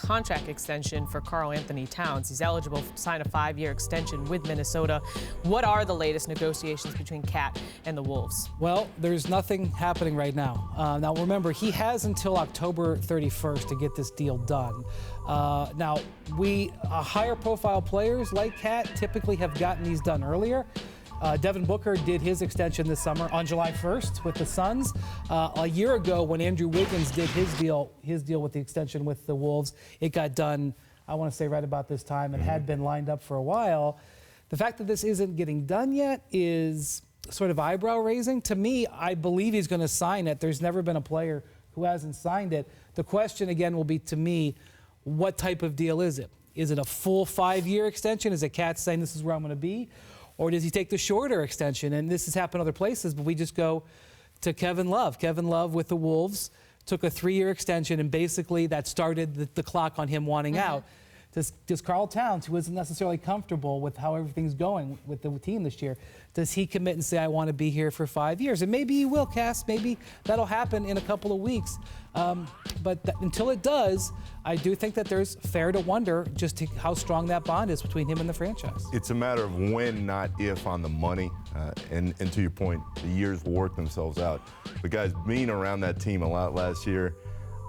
contract extension for Karl-Anthony Towns. He's eligible to sign a 5-year extension with Minnesota. What are the latest negotiations between Cat and the Wolves? Well, there's nothing happening right now. Now, remember, he has until October 31st to get this deal done. Now, higher profile players like Cat typically have gotten these done earlier. Devin Booker did his extension this summer on July 1st with the Suns. A year ago, when Andrew Wiggins did his deal with the extension with the Wolves, it got done, I want to say, right about this time and had been lined up for a while. The fact that this isn't getting done yet is sort of eyebrow raising. To me, I believe he's going to sign it. There's never been a player who hasn't signed it. The question, again, will be, to me, what type of deal is it? Is it a full 5-year extension? Is it Cat saying this is where I'm going to be? Or does he take the shorter extension? And this has happened other places, but we just go to Kevin Love. Kevin Love with the Wolves took a 3-year extension, and basically that started the clock on him wanting out. Does Karl Towns, who isn't necessarily comfortable with how everything's going with the team this year, does he commit and say, I want to be here for 5 years? And maybe he will, Cass. Maybe that'll happen in a couple of weeks. But until it does, I do think that there's fair to wonder just how strong that bond is between him and the franchise. It's a matter of when, not if, on the money. And to your point, the years will work themselves out. But guys, being around that team a lot last year,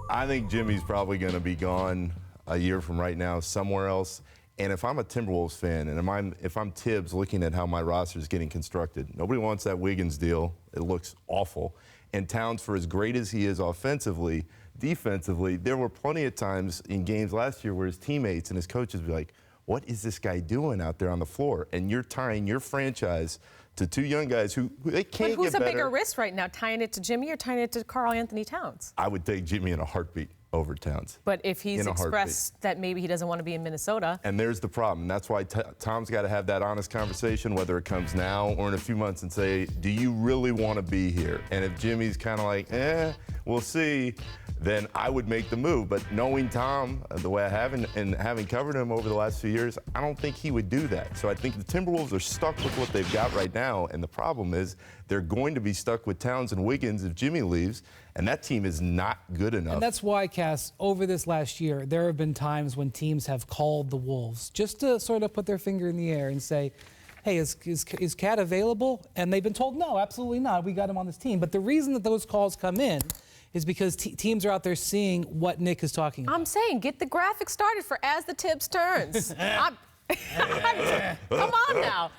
I think Jimmy's probably going to be gone a year from right now somewhere else. And if I'm a Timberwolves fan and if I'm Tibbs looking at how my roster is getting constructed, nobody wants that Wiggins deal. It looks awful. And Towns, for as great as he is offensively, defensively, there were plenty of times in games last year where his teammates and his coaches would be like, what is this guy doing out there on the floor? And you're tying your franchise to two young guys who they can't get better. But who's a bigger risk right now, tying it to Jimmy or tying it to Karl-Anthony Towns? I would take Jimmy in a heartbeat over Towns. But if he's expressed that maybe he doesn't want to be in Minnesota. And there's the problem. That's why Tom's got to have that honest conversation, whether it comes now or in a few months, and say, do you really want to be here? And if Jimmy's kind of like, we'll see, then I would make the move. But knowing Tom the way I have and having covered him over the last few years, I don't think he would do that. So I think the Timberwolves are stuck with what they've got right now. And the problem is they're going to be stuck with Towns and Wiggins if Jimmy leaves. And that team is not good enough. And that's why, Cass, over this last year, there have been times when teams have called the Wolves just to sort of put their finger in the air and say, hey, is Cat available? And they've been told, no, absolutely not. We got him on this team. But the reason that those calls come in is because teams are out there seeing what Nick is talking about. I'm saying, get the graphic started for As the Tibbs Turns. Come on now.